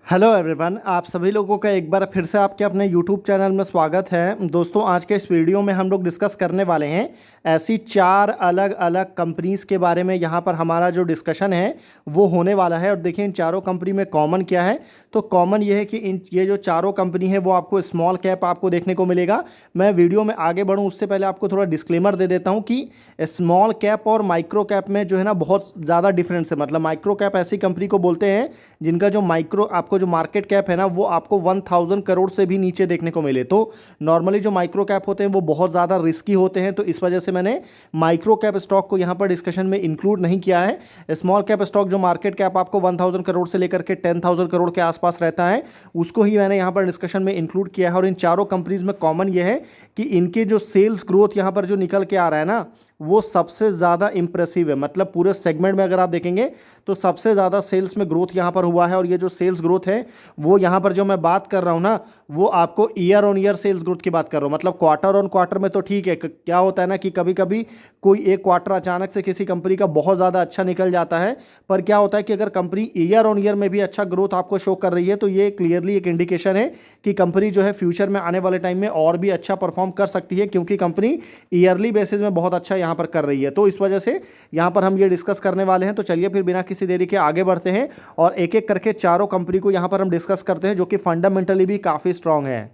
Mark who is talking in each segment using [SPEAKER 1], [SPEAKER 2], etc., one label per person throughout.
[SPEAKER 1] Hello everyone, आप सभी लोगों का एक बार फिर से आपके अपने यूट्यूब चैनल में स्वागत है। दोस्तों, आज के इस वीडियो में हम लोग डिस्कस करने वाले हैं ऐसी 4 अलग अलग कंपनीज़ के बारे में। यहाँ पर हमारा जो डिस्कशन है वो होने वाला है। और देखिए, इन चारों कंपनी में कॉमन क्या है। तो कॉमन ये है कि ये जो चारों कंपनी है वो आपको स्मॉल कैप आपको देखने को मिलेगा। मैं वीडियो में आगे बढ़ूँ उससे पहले आपको थोड़ा डिस्क्लेमर दे देता हूँ कि स्मॉल कैप और माइक्रो कैप में जो है ना बहुत ज़्यादा डिफरेंस है। मतलब माइक्रो कैप ऐसी कंपनी को बोलते हैं जिनका जो आपको जो मार्केट कैप है ना वो आपको 1000 करोड़ से भी नीचे देखने को मिले। तो नॉर्मली जो माइक्रो कैप होते हैं वो बहुत ज़्यादा रिस्की होते हैं, तो इस वजह से मैंने माइक्रो कैप स्टॉक को यहाँ पर डिस्कशन में इंक्लूड नहीं किया है। स्मॉल कैप स्टॉक जो मार्केट कैप आपको 1000 करोड़ से लेकर के 10,000 करोड़ के आसपास रहता है उसको ही मैंने यहाँ पर डिस्कशन में इंक्लूड किया है। और इन चारों कंपनीज में कॉमन ये है कि इनके जो सेल्स ग्रोथ यहाँ पर जो निकल के आ रहा है ना वो सबसे ज़्यादा इंप्रेसिव है। मतलब पूरे सेगमेंट में अगर आप देखेंगे तो सबसे ज़्यादा सेल्स में ग्रोथ यहाँ पर हुआ है। और ये जो सेल्स ग्रोथ है वो यहाँ पर जो मैं बात कर रहा हूँ ना वो आपको year on year sales growth की बात कर रहा हूँ। मतलब क्वार्टर ऑन क्वार्टर में तो ठीक है, क्या होता है ना कि कभी कभी कोई एक क्वार्टर अचानक से किसी कंपनी का बहुत ज़्यादा अच्छा निकल जाता है, पर क्या होता है कि अगर कंपनी ईयर ऑन ईयर में भी अच्छा ग्रोथ आपको शो कर रही है तो ये क्लियरली एक इंडिकेशन है कि कंपनी जो है फ्यूचर में आने वाले टाइम में और भी अच्छा परफॉर्म कर सकती है, क्योंकि कंपनी ईयरली बेसिस में बहुत अच्छा यहाँ पर कर रही है। तो इस वजह से यहाँ पर हम ये डिस्कस करने वाले हैं। तो चलिए फिर बिना किसी देरी के आगे बढ़ते हैं और एक एक करके चारों कंपनी को यहाँ पर हम डिस्कस करते हैं जो कि फंडामेंटली भी काफ़ी स्ट्रांग है।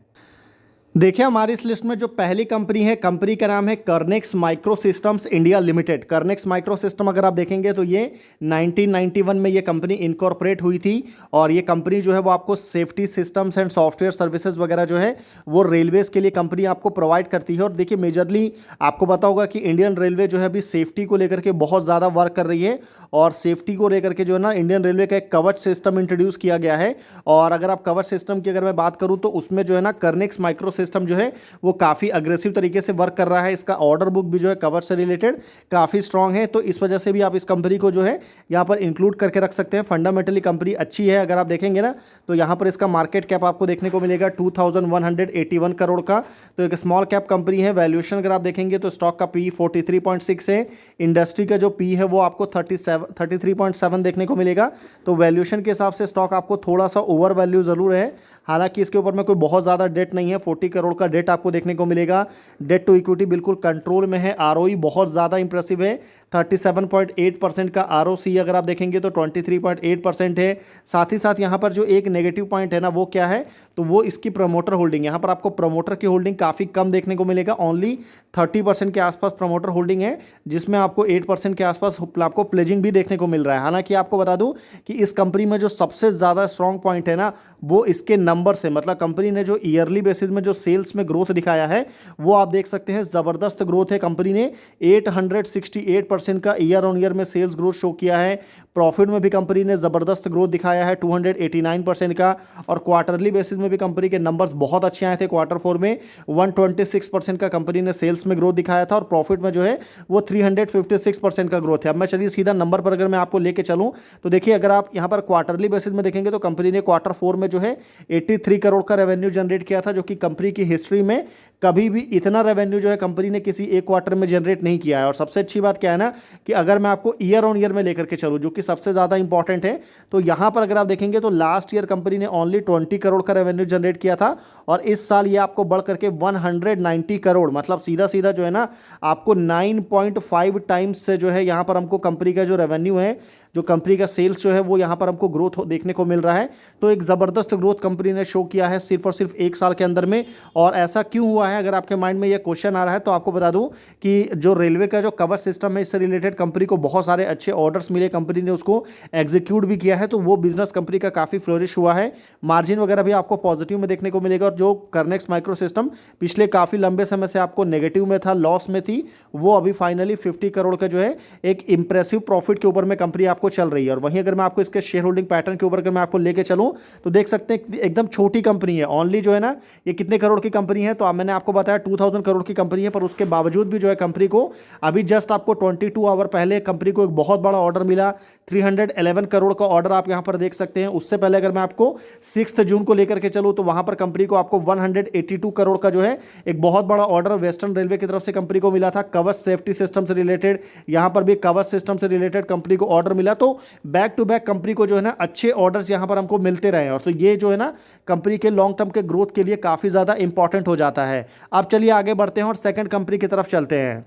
[SPEAKER 1] देखिए, हमारी इस लिस्ट में जो पहली कंपनी है, कंपनी का नाम है Kernex micro systems India limited. Kernex micro system अगर आप देखेंगे तो ये 1991 में ये कंपनी इनकॉर्पोरेट हुई थी। और ये कंपनी जो है वो आपको safety systems and software services वगैरह जो है वो रेलवेज़ के लिए कंपनी आपको प्रोवाइड करती है। और देखिए, मेजरली आपको पता होगा कि इंडियन रेलवे जो है अभी सेफ्टी को लेकर के बहुत ज़्यादा वर्क कर रही है। और सेफ्टी को लेकर के जो है ना इंडियन रेलवे का एक कवच सिस्टम इंट्रोड्यूस किया गया है। और अगर आप कवच सिस्टम की अगर मैं बात करूँ तो उसमें जो है ना कर्नेक्स माइक्रो सिस्टम जो है वो काफ़ी अग्रेसिव तरीके से वर्क कर रहा है। इसका ऑर्डर बुक भी जो है कवर से रिलेटेड काफ़ी स्ट्रांग है। तो इस वजह से भी आप इस कंपनी को जो है यहाँ पर इंक्लूड करके रख सकते हैं। फंडामेंटली कंपनी अच्छी है। अगर आप देखेंगे ना तो यहाँ पर इसका मार्केट कैप आपको देखने को मिलेगा 2181 करोड़ का। तो एक स्मॉल कैप कंपनी है। वैल्यूएशन अगर आप देखेंगे तो स्टॉक का पी 43.6 है। इंडस्ट्री का जो पी है वो आपको 33.7 देखने को मिलेगा। तो वैल्यूएशन के हिसाब से स्टॉक आपको थोड़ा सा ओवर वैल्यू ज़रूर है। हालांकि इसके ऊपर में कोई बहुत ज़्यादा डेट नहीं है। 40 करोड़ का डेट आपको देखने को मिलेगा। डेट टू इक्विटी बिल्कुल कंट्रोल में है। आरओई बहुत ज़्यादा इंप्रेसिव है, 37.8% का। आरओसी अगर आप देखेंगे तो 23.8% है। साथ ही साथ यहाँ पर जो एक नेगेटिव पॉइंट है ना वो क्या है, तो वो इसकी प्रमोटर होल्डिंग। यहाँ पर आपको प्रमोटर की होल्डिंग काफ़ी कम देखने को मिलेगा। ओनली 30% के आसपास प्रमोटर होल्डिंग है, जिसमें आपको 8% के आसपास आपको प्लेजिंग भी देखने को मिल रहा है। हालांकि आपको बता दूं कि इस कंपनी में जो सबसे ज़्यादा स्ट्रॉन्ग पॉइंट है ना वो इसके नंबर से, मतलब कंपनी ने जो ईयरली बेसिस में जो सेल्स में ग्रोथ दिखाया है वो आप देख सकते हैं ज़बरदस्त ग्रोथ है। कंपनी ने 868% का ईयर ऑन ईयर में सेल्स ग्रोथ शो किया है। प्रॉफिट में भी कंपनी ने ज़बरदस्त ग्रोथ दिखाया है 289% का। और क्वार्टरली बेसिस में भी कंपनी के नंबर्स बहुत अच्छे आए थे। क्वार्टर 4 में 126% का कंपनी ने सेल्स में ग्रोथ दिखाया था और प्रॉफिट में जो है वो 356% का ग्रोथ है। अब मैं चलिए सीधा नंबर पर अगर मैं आपको लेके चलूँ तो देखिए, अगर आप यहाँ पर क्वार्टरली बेसिस में देखेंगे तो कंपनी ने क्वार्टर 4 में जो है 83 करोड़ का रेवेन्यू जनरेट किया था, जो कि कंपनी की हिस्ट्री में कभी भी इतना रेवेन्यू जो है कंपनी ने किसी एक क्वार्टर में जनरेट नहीं किया है। और सबसे अच्छी बात क्या है ना कि अगर मैं आपको ईयर ऑन ईयर में लेकर के चलूँ, जो कि सबसे ज़्यादा इंपॉर्टेंट है, तो यहाँ पर अगर आप देखेंगे तो लास्ट ईयर कंपनी ने ओनली 20 करोड़ का रेवेन्यू जनरेट किया था और इस साल ये आपको बढ़ करके 190 करोड़, मतलब सीधा सीधा जो है ना आपको 9.5 टाइम्स से जो है यहाँ पर हमको कंपनी का जो रेवेन्यू है, जो कंपनी का सेल्स जो है वो यहाँ पर हमको ग्रोथ देखने को मिल रहा है। तो एक ज़बरदस्त ग्रोथ कंपनी ने शो किया है सिर्फ और सिर्फ एक साल के अंदर में। और ऐसा क्यों हुआ है, अगर आपके माइंड में ये क्वेश्चन आ रहा है तो आपको बता दूं कि जो रेलवे का जो कवर सिस्टम है इससे रिलेटेड कंपनी को बहुत सारे अच्छे ऑर्डर्स मिले, कंपनी ने उसको एग्जीक्यूट भी किया है। तो वो बिजनेस कंपनी का काफ़ी फ्लोरिश हुआ है। मार्जिन वगैरह भी आपको पॉजिटिव में देखने को मिलेगा। और जो कर्नेक्स माइक्रो सिस्टम पिछले काफ़ी लंबे समय से आपको नेगेटिव में था, लॉस में थी, वो अभी फाइनली 50 करोड़ का जो है एक इंप्रेसिव प्रॉफिट के ऊपर में कंपनी आपको चल रही है। और वहीं अगर मैं आपको इसके शेयर होल्डिंग पैटर्न के ऊपर अगर मैं आपको लेके चलूँ तो देख सकते हैं एकदम छोटी कंपनी है। ओनली जो है ना ये कितने करोड़ की कंपनी है, तो मैंने आपको बताया 2000 करोड़ की कंपनी है, पर उसके बावजूद भी जो है कंपनी को अभी जस्ट आपको 22 आवर पहले कंपनी को एक बहुत बड़ा ऑर्डर मिला। 311 करोड़ का ऑर्डर आप यहां पर देख सकते हैं। उससे पहले अगर मैं आपको 6 जून को लेकर के चलूं तो वहां पर कंपनी को आपको 182 करोड़ का जो है एक बहुत बड़ा ऑर्डर वेस्टर्न रेलवे की तरफ से कंपनी को मिला था कवच सेफ्टी सिस्टम से रिलेटेड। यहां पर भी कवच सिस्टम से रिलेटेड कंपनी को ऑर्डर मिला। तो बैक टू बैक कंपनी को जो है ना अच्छे ऑर्डर्स यहाँ पर हमको मिलते रहे, और तो ये जो है ना कंपनी के लॉन्ग टर्म के ग्रोथ के लिए काफ़ी ज़्यादा इंपॉर्टेंट हो जाता है। अब चलिए आगे बढ़ते हैं और सेकंड कंपनी की तरफ चलते हैं।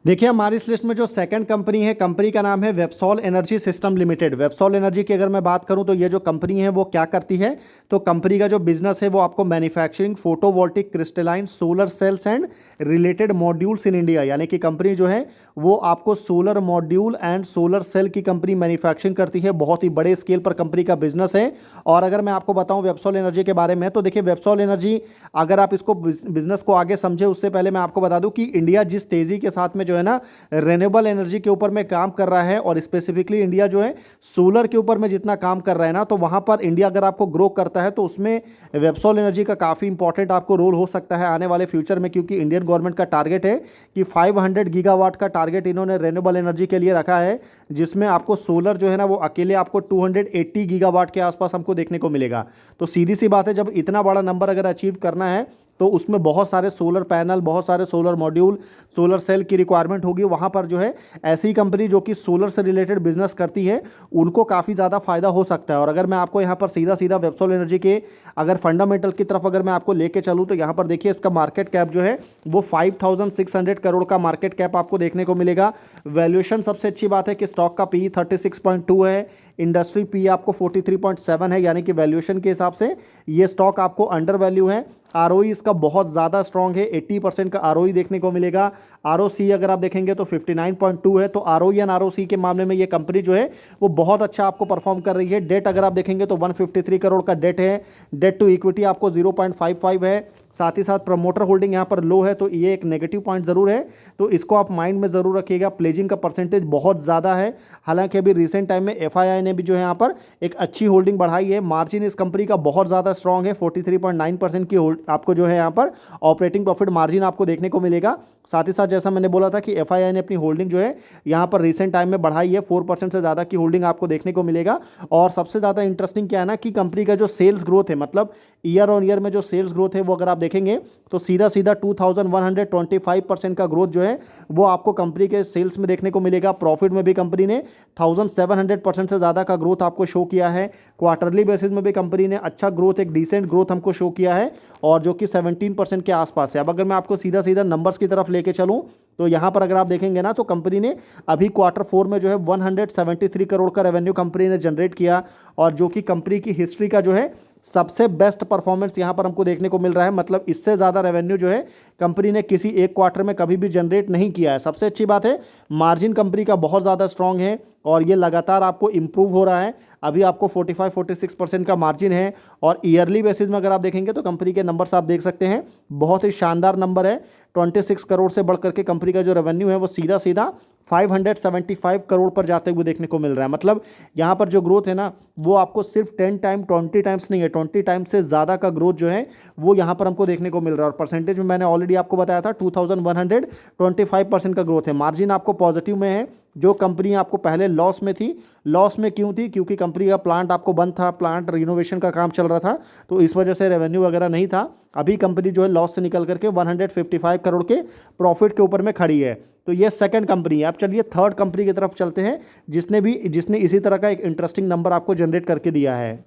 [SPEAKER 1] देखिए हमारी इस लिस्ट में जो सेकंड कंपनी है, कंपनी का नाम है वेबसॉल एनर्जी सिस्टम लिमिटेड। वेबसॉल एनर्जी की अगर मैं बात करूं तो ये जो कंपनी है वो क्या करती है, तो कंपनी का जो बिजनेस है वो आपको manufacturing photovoltaic crystalline solar cells and related modules in India, यानी कि कंपनी जो है वो आपको solar module and solar cell की कंपनी मैन्युफैक्चरिंग करती है। बहुत ही बड़े स्केल पर कंपनी का बिजनेस है। और अगर मैं आपको बताऊँ वेबसॉल एनर्जी के बारे में, तो देखिए वेबसॉल एनर्जी, अगर आप इसको बिजनेस को आगे समझे उससे पहले मैं आपको बता दूँ कि इंडिया जिस तेज़ी के साथ में जो है ना रेन्यूएबल एनर्जी के ऊपर में काम कर रहा है, और स्पेसिफिकली इंडिया जो है सोलर के ऊपर में जितना काम कर रहा है ना, तो वहां पर इंडिया अगर आपको ग्रो करता है तो उसमें वेबसॉल एनर्जी का काफ़ी इंपॉर्टेंट आपको रोल हो सकता है आने वाले फ्यूचर में, क्योंकि इंडियन गवर्नमेंट का टारगेट है कि 500 गीगावाट का टारगेट इन्होंने रेन्यूएबल एनर्जी के लिए रखा है, जिसमें आपको सोलर जो है ना वो अकेले आपको 280 गीगावाट के आसपास हमको देखने को मिलेगा। तो सीधी सी बात है, जब इतना बड़ा नंबर अगर अचीव करना है तो उसमें बहुत सारे सोलर पैनल, बहुत सारे सोलर मॉड्यूल, सोलर सेल की रिक्वायरमेंट होगी। वहाँ पर जो है ऐसी कंपनी जो कि सोलर से रिलेटेड बिजनेस करती है उनको काफ़ी ज़्यादा फायदा हो सकता है। और अगर मैं आपको यहाँ पर सीधा सीधा वेबसॉल एनर्जी के अगर फंडामेंटल की तरफ अगर मैं आपको लेके चलूँ तो यहाँ पर देखिए इसका मार्केट कैप जो है वो 5600 करोड़ का मार्केट कैप आपको देखने को मिलेगा। वैल्यूएशन सबसे अच्छी बात है कि स्टॉक का पी 36.2 है, इंडस्ट्री पी आपको 43.7 है, यानी कि वैल्यूएशन के हिसाब से ये स्टॉक आपको अंडर वैल्यू है। आरओई इसका बहुत ज़्यादा स्ट्रॉन्ग है, 80% का आरओई देखने को मिलेगा। आरओसी अगर आप देखेंगे तो 59.2 है। तो आरओई एंड आरओसी के मामले में ये कंपनी जो है वो बहुत अच्छा आपको परफॉर्म कर रही है। डेट अगर आप देखेंगे तो 153 करोड़ का डेट है। डेट टू इक्विटी आपको 0.55 है। साथ ही साथ प्रमोटर होल्डिंग यहाँ पर लो है, तो ये एक नेगेटिव पॉइंट ज़रूर है, तो इसको आप माइंड में ज़रूर रखिएगा। प्लेजिंग का परसेंटेज बहुत ज़्यादा है, हालांकि अभी रिसेंट टाइम में एफआईआई ने भी जो है यहाँ पर एक अच्छी होल्डिंग बढ़ाई है। मार्जिन इस कंपनी का बहुत ज़्यादा स्ट्रॉन्ग है, 43.9% की आपको जो है यहाँ पर ऑपरेटिंग प्रॉफिट मार्जिन आपको देखने को मिलेगा। साथ ही साथ जैसा मैंने बोला था कि एफआईआई ने अपनी होल्डिंग जो है यहाँ पर रिसेंट टाइम में बढ़ाई है, 4% से ज़्यादा की होल्डिंग आपको देखने को मिलेगा। और सबसे ज़्यादा इंटरेस्टिंग क्या है ना कि कंपनी का जो सेल्स ग्रोथ है, मतलब ईयर ऑन ईयर में जो सेल्स ग्रोथ है वो अगर आप देखेंगे तो सीधा सीधा 2125% का ग्रोथ जो है वो आपको कंपनी के सेल्स में देखने को मिलेगा। प्रॉफिट में भी कंपनी ने 1700% से ज़्यादा का ग्रोथ आपको शो किया है। क्वार्टरली बेसिस में भी कंपनी ने अच्छा ग्रोथ, एक डिसेंट ग्रोथ हमको शो किया है, और जो कि 17% के आसपास है। अब अगर मैं आपको सीधा सीधा नंबर्स की तरफ लेके चलूँ तो यहाँ पर अगर आप देखेंगे ना तो कंपनी ने अभी क्वार्टर 4 में जो है 173 करोड़ का रेवेन्यू कंपनी ने जनरेट किया, और जो कि कंपनी की हिस्ट्री का जो है सबसे बेस्ट परफॉर्मेंस यहाँ पर हमको देखने को मिल रहा है। मतलब इससे ज़्यादा रेवेन्यू जो है कंपनी ने किसी एक क्वार्टर में कभी भी जनरेट नहीं किया है। सबसे अच्छी बात है मार्जिन कंपनी का बहुत ज़्यादा स्ट्रांग है, और ये लगातार आपको इम्प्रूव हो रहा है। अभी आपको 45-46% का मार्जिन है, और ईयरली बेसिस में अगर आप देखेंगे तो कंपनी के नंबर्स आप देख सकते हैं, बहुत ही शानदार नंबर है। 26 करोड़ से बढ़ करके कंपनी का जो रेवेन्यू है वो सीधा सीधा 575 करोड़ पर जाते हुए देखने को मिल रहा है। मतलब यहाँ पर जो ग्रोथ है ना वो आपको सिर्फ 20 टाइम्स नहीं है, 20 टाइम्स से ज़्यादा का ग्रोथ जो है वो यहाँ पर हमको देखने को मिल रहा है। और परसेंटेज में मैंने ऑलरेडी आपको बताया था 2125% का ग्रोथ है। मार्जिन आपको पॉजिटिव में है। जो कंपनी आपको पहले लॉस में थी, लॉस में क्यों थी? क्योंकि कंपनी का प्लांट आपको बंद था, प्लांट रिनोवेशन का काम चल रहा था, तो इस वजह से रेवेन्यू वगैरह नहीं था। अभी कंपनी जो है लॉस से निकल करके 155 करोड़ के प्रॉफिट के ऊपर में खड़ी है। तो ये सेकंड कंपनी है। अब चलिए थर्ड कंपनी की तरफ चलते हैं, जिसने इसी तरह का एक इंटरेस्टिंग नंबर आपको जनरेट करके दिया है।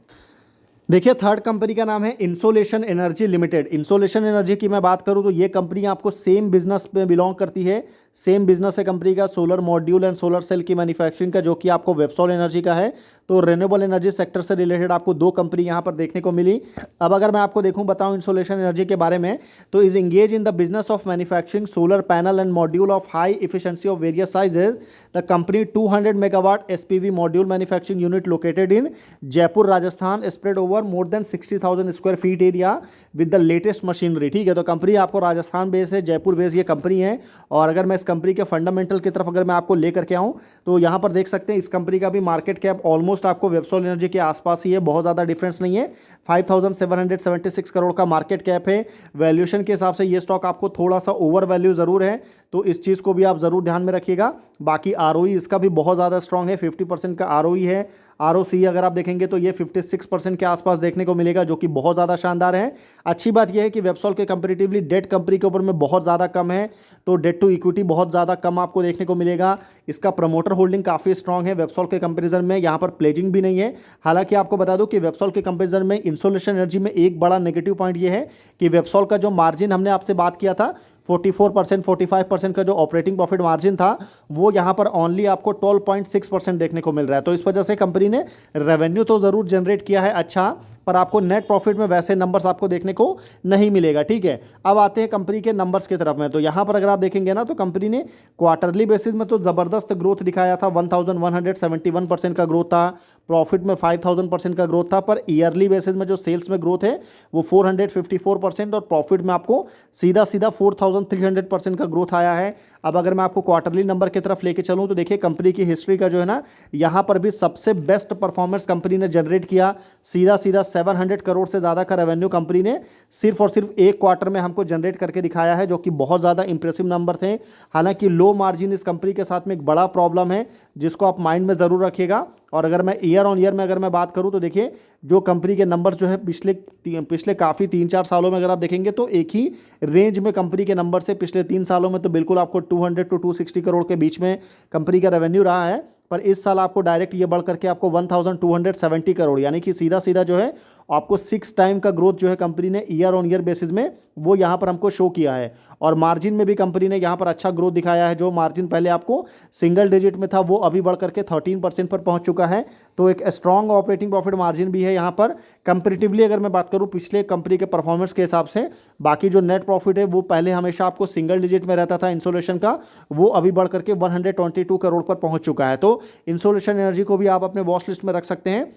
[SPEAKER 1] देखिए थर्ड कंपनी का नाम है insolation energy limited. Insolation energy की मैं बात करूं तो ये कंपनी आपको सेम बिजनेस में बिलोंग करती है। सेम बिजनेस है कंपनी का, solar module and solar cell की मैन्युफैक्चरिंग का, जो कि आपको वेबसॉल एनर्जी का है। तो रेन्यूएबल एनर्जी सेक्टर से रिलेटेड आपको दो कंपनी यहाँ पर देखने को मिली। अब अगर मैं आपको बताऊँ इंसोलेशन एनर्जी के बारे में, तो is engage in the business of manufacturing solar panel and module of high efficiency of various sizes. The company 200 megawatt SPV module manufacturing unit located in Jaipur Rajasthan, spread over more than 60,000 square feet area with the latest machinery. ठीक है, तो company आपको Rajasthan base है, Jaipur base ये company है। और अगर मैं इस कंपनी के फंडामेंटल की तरफ अगर मैं आपको लेकर के आऊँ तो यहाँ पर देख सकते हैं इस कंपनी का भी मार्केट कैप ऑलमोस्ट आपको वेबसॉल एनर्जी के आसपास ही है, बहुत ज़्यादा डिफरेंस नहीं है। 5,776 करोड़ का मार्केट कैप है। वैल्यूएशन के हिसाब से ये स्टॉक आपको थोड़ा सा ओवर वैल्यू ज़रूर है, तो इस चीज़ को भी आप ज़रूर ध्यान में रखिएगा। बाकी आरओई इसका भी बहुत ज़्यादा स्ट्रॉन्ग है, 50% का आरओई है। ROC अगर आप देखेंगे तो ये 56% के आसपास देखने को मिलेगा, जो कि बहुत ज़्यादा शानदार है। अच्छी बात यह है कि वेबसॉल के कंपेरेटिवली डेट कंपनी के ऊपर में बहुत ज़्यादा कम है, तो डेट टू इक्विटी बहुत ज़्यादा कम आपको देखने को मिलेगा। इसका प्रमोटर होल्डिंग काफ़ी स्ट्रांग है वेबसॉल के कंपेरिजन में, यहाँ पर प्लेजिंग भी नहीं है। हालांकि आपको बता दूं कि वेबसॉल के कंपेरिजन में इंसोलेशन एनर्जी में एक बड़ा नेगेटिव पॉइंट ये है कि वेबसॉल का जो मार्जिन हमने आपसे बात किया था 44% 45% का जो ऑपरेटिंग प्रॉफिट मार्जिन था, वो यहाँ पर ओनली आपको 12.6% देखने को मिल रहा है। तो इस वजह से कंपनी ने रेवेन्यू तो ज़रूर जनरेट किया है अच्छा, पर आपको नेट प्रॉफिट में वैसे नंबर्स आपको देखने को नहीं मिलेगा। ठीक है, अब आते हैं कंपनी के नंबर्स की तरफ में। तो यहाँ पर अगर आप देखेंगे ना, तो कंपनी ने क्वार्टरली बेसिस में तो ज़बरदस्त ग्रोथ दिखाया था, 1171% का ग्रोथ था, प्रॉफिट में 5000% का ग्रोथ था। पर ईयरली बेसिस में जो सेल्स में ग्रोथ है वो 454% और प्रॉफिट में आपको सीधा 4300% का ग्रोथ आया है। अब अगर मैं आपको क्वार्टरली नंबर की तरफ लेके चलूँ तो देखिए कंपनी की हिस्ट्री का जो है ना, यहाँ पर भी सबसे बेस्ट परफॉर्मेंस कंपनी ने जनरेट किया। सीधा 700 करोड़ से ज़्यादा का रेवेन्यू कंपनी ने सिर्फ और सिर्फ एक क्वार्टर में हमको जनरेट करके दिखाया है, जो कि बहुत ज़्यादा इंप्रेसिव नंबर थे। हालांकि लो मार्जिन इस कंपनी के साथ में एक बड़ा प्रॉब्लम है, जिसको आप माइंड में ज़रूर रखिएगा। और अगर मैं ईयर ऑन ईयर में अगर मैं बात करूं तो देखिए जो कंपनी के नंबर जो है पिछले काफ़ी 3-4 सालों में अगर आप देखेंगे तो एक ही रेंज में कंपनी के नंबर से पिछले 3 सालों में तो बिल्कुल आपको 200 to 260 करोड़ के बीच में कंपनी का रेवेन्यू रहा है। पर इस साल आपको डायरेक्ट ये बढ़ करके आपको 1270 करोड़, यानी कि सीधा सीधा जो है आपको 6 टाइम का ग्रोथ जो है कंपनी ने ईयर ऑन ईयर बेसिस में वो यहाँ पर हमको शो किया है। और मार्जिन में भी कंपनी ने यहाँ पर अच्छा ग्रोथ दिखाया है। जो मार्जिन पहले आपको सिंगल डिजिट में था वो अभी बढ़ करके 13% पर पहुँच चुका है। तो एक स्ट्रॉन्ग ऑपरेटिंग प्रॉफिट मार्जिन भी है यहाँ पर। कंपेरेटिवली अगर मैं बात करूँ पिछले कंपनी के परफॉर्मेंस के हिसाब से, बाकी जो नेट प्रॉफिट है वो पहले हमेशा आपको सिंगल डिजिट में रहता था इंसोलेशन का, वो अभी बढ़ करके 122 करोड़ पर पहुँच चुका है। तो इंसोलेशन एनर्जी को भी आप अपने वॉच लिस्ट में रख सकते हैं।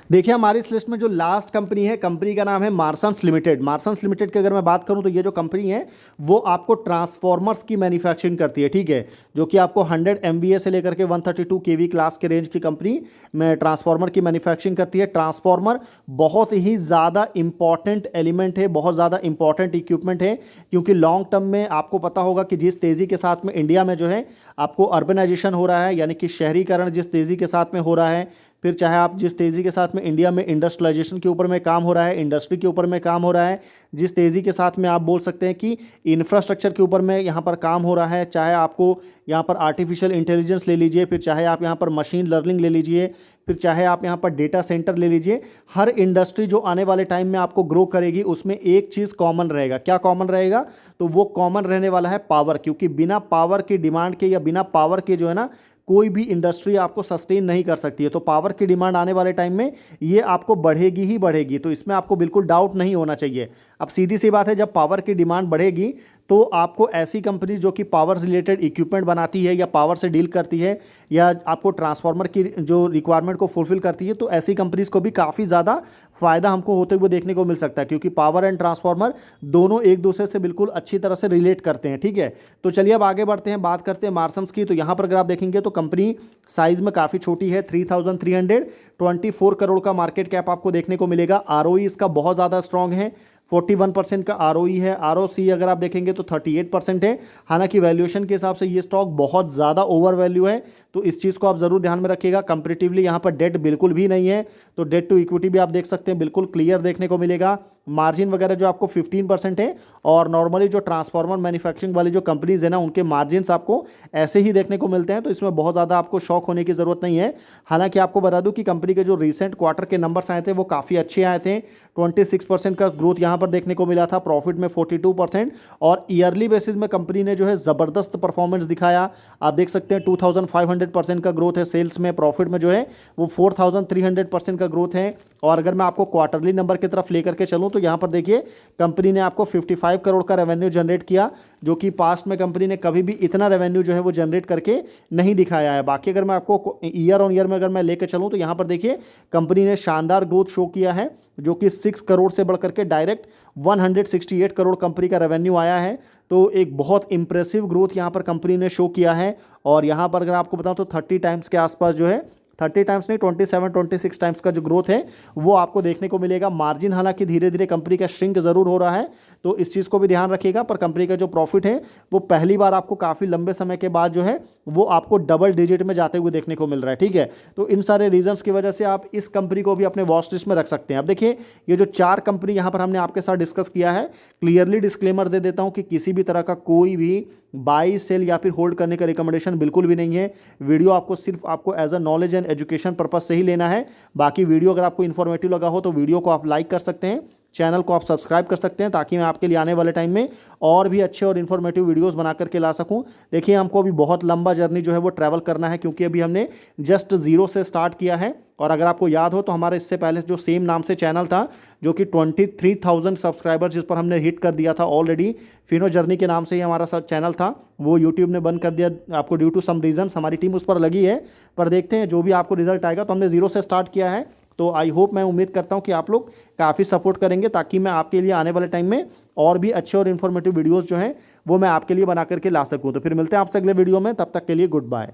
[SPEAKER 1] देखिए हमारी इस लिस्ट में जो लास्ट कंपनी है, कंपनी का नाम है मार्सन्स लिमिटेड। मार्सन्स लिमिटेड की अगर मैं बात करूं तो ये जो कंपनी है वो आपको ट्रांसफॉर्मर्स की मैन्युफैक्चरिंग करती है। ठीक है, जो कि आपको 100 MVA से लेकर के 132 kV क्लास के रेंज की कंपनी में ट्रांसफॉर्मर की मैन्युफैक्चरिंग करती है। ट्रांसफॉर्मर बहुत ही ज़्यादा इंपॉर्टेंट एलिमेंट है, बहुत ज़्यादा इंपॉर्टेंट इक्विपमेंट है, क्योंकि लॉन्ग टर्म में आपको पता होगा कि जिस तेज़ी के साथ में इंडिया में जो है आपको अर्बनाइजेशन हो रहा है, यानी कि शहरीकरण जिस तेज़ी के साथ में हो रहा है, फिर चाहे आप जिस तेज़ी के साथ में इंडिया में इंडस्ट्रियलाइजेशन के ऊपर में काम हो रहा है, इंडस्ट्री के ऊपर में काम हो रहा है, जिस तेज़ी के साथ में आप बोल सकते हैं कि इंफ्रास्ट्रक्चर के ऊपर में यहाँ पर काम हो रहा है, चाहे आपको यहाँ पर आर्टिफिशियल इंटेलिजेंस ले लीजिए, फिर चाहे आप यहाँ पर मशीन लर्निंग ले लीजिए, फिर चाहे आप यहाँ पर डेटा सेंटर ले लीजिए, हर इंडस्ट्री जो आने वाले टाइम में आपको ग्रो करेगी उसमें एक चीज़ कॉमन रहेगा। क्या कॉमन रहेगा? तो वो कॉमन रहने वाला है पावर, क्योंकि बिना पावर की डिमांड के या बिना पावर के जो है ना कोई भी इंडस्ट्री आपको सस्टेन नहीं कर सकती है। तो पावर की डिमांड आने वाले टाइम में ये आपको बढ़ेगी ही बढ़ेगी, तो इसमें आपको बिल्कुल डाउट नहीं होना चाहिए। अब सीधी सी बात है, जब पावर की डिमांड बढ़ेगी तो आपको ऐसी कंपनी जो कि पावर रिलेटेड इक्विपमेंट बनाती है या पावर से डील करती है या आपको ट्रांसफार्मर की जो रिक्वायरमेंट को फुलफिल करती है, तो ऐसी कंपनीज़ को भी काफ़ी ज़्यादा फ़ायदा हमको होते हुए देखने को मिल सकता है, क्योंकि पावर एंड ट्रांसफार्मर दोनों एक दूसरे से बिल्कुल अच्छी तरह से रिलेट करते हैं। ठीक है, तो चलिए अब आगे बढ़ते हैं, बात करते हैं मार्सन्स की। तो यहाँ पर अगर आप देखेंगे तो कंपनी साइज़ में काफ़ी छोटी है, 3324 करोड़ का मार्केट कैप आपको देखने को मिलेगा। ROE इसका बहुत ज़्यादा स्ट्रॉन्ग है, 41% का ROE है। ROC अगर आप देखेंगे तो 38% है। हालांकि वैल्यूएशन के हिसाब से ये स्टॉक बहुत ज़्यादा ओवर वैल्यू है, तो इस चीज़ को आप ज़रूर ध्यान में रखिएगा। कंपेरेटिवली यहाँ पर डेट बिल्कुल भी नहीं है, तो डेट टू इक्विटी भी आप देख सकते हैं बिल्कुल क्लियर देखने को मिलेगा। मार्जिन वगैरह जो आपको 15% है, और नॉर्मली जो ट्रांसफार्मर मैन्युफैक्चरिंग वाली जो कंपनीज है ना उनके मार्जिन्स आपको ऐसे ही देखने को मिलते हैं, तो इसमें बहुत ज़्यादा आपको शॉक होने की ज़रूरत नहीं है। हालांकि आपको बता दूं कि कंपनी के जो रिसेंट क्वार्टर के नंबर्स आए थे वो काफ़ी अच्छे आए थे, 26% का ग्रोथ यहाँ पर देखने को मिला था, प्रॉफिट में 42%, और ईयरली बेसिस में कंपनी ने जो है ज़बरदस्त परफॉर्मेंस दिखाया। आप देख सकते हैं 2500% का ग्रोथ है सेल्स में, प्रॉफिट में जो है वो 4300% का ग्रोथ है। और अगर मैं आपको क्वार्टरली नंबर की तरफ लेकर के चलूँ तो यहाँ पर देखिए कंपनी ने आपको 55 करोड़ का रेवेन्यू जनरेट किया, जो कि पास्ट में कंपनी ने कभी भी इतना रेवेन्यू जो है वो जनरेट करके नहीं दिखाया है। बाकी अगर मैं आपको ईयर ऑन ईयर में अगर मैं लेकर चलूँ तो यहाँ पर देखिए कंपनी ने शानदार ग्रोथ शो किया है, जो कि 6 करोड़ से बढ़ करके डायरेक्ट 168 करोड़ कंपनी का रेवेन्यू आया है। तो एक बहुत इंप्रेसिव ग्रोथ यहाँ पर कंपनी ने शो किया है। और यहाँ पर अगर आपको बताऊँ तो 30 टाइम्स के आसपास जो है 30 टाइम्स नहीं 27-26 टाइम्स का जो ग्रोथ है वो आपको देखने को मिलेगा। मार्जिन हालांकि धीरे धीरे कंपनी का श्रिंक ज़रूर हो रहा है, तो इस चीज़ को भी ध्यान रखिएगा, पर कंपनी का जो प्रॉफिट है वो पहली बार आपको काफ़ी लंबे समय के बाद जो है वो आपको डबल डिजिट में जाते हुए देखने को मिल रहा है। ठीक है, तो इन सारे रीजंस की वजह से आप इस कंपनी को भी अपने वॉच लिस्ट में रख सकते हैं। अब देखिए, ये जो 4 कंपनी यहाँ पर हमने आपके साथ डिस्कस किया है, क्लियरली डिस्क्लेमर दे देता हूँ कि किसी भी तरह का कोई भी बाई सेल या फिर होल्ड करने का रिकमेंडेशन बिल्कुल भी नहीं है। वीडियो आपको सिर्फ आपको as a knowledge and education purpose से ही लेना है। बाकी वीडियो अगर आपको इन्फॉर्मेटिव लगा हो तो वीडियो को आप लाइक कर सकते हैं, चैनल को आप सब्सक्राइब कर सकते हैं, ताकि मैं आपके लिए आने वाले टाइम में और भी अच्छे और इन्फॉर्मेटिव वीडियोस बना करके ला सकूं। देखिए, हमको अभी बहुत लंबा जर्नी जो है वो ट्रैवल करना है, क्योंकि अभी हमने जस्ट ज़ीरो से स्टार्ट किया है। और अगर आपको याद हो तो हमारा इससे पहले जो सेम नाम से चैनल था, जो कि 23,000 सब्सक्राइबर जिस पर हमने हिट कर दिया था ऑलरेडी, फिनो जर्नी के नाम से ही हमारा चैनल था, वो यूट्यूब ने बंद कर दिया आपको ड्यू टू सम रीजन। हमारी टीम उस पर लगी है, पर देखते हैं जो भी आपको रिजल्ट आएगा। तो हमने ज़ीरो से स्टार्ट किया है, तो आई होप, मैं उम्मीद करता हूं कि आप लोग काफ़ी सपोर्ट करेंगे, ताकि मैं आपके लिए आने वाले टाइम में और भी अच्छे और इन्फॉर्मेटिव वीडियोस जो हैं वो मैं आपके लिए बना करके ला सकूं। तो फिर मिलते हैं आपसे अगले वीडियो में, तब तक के लिए गुड बाय।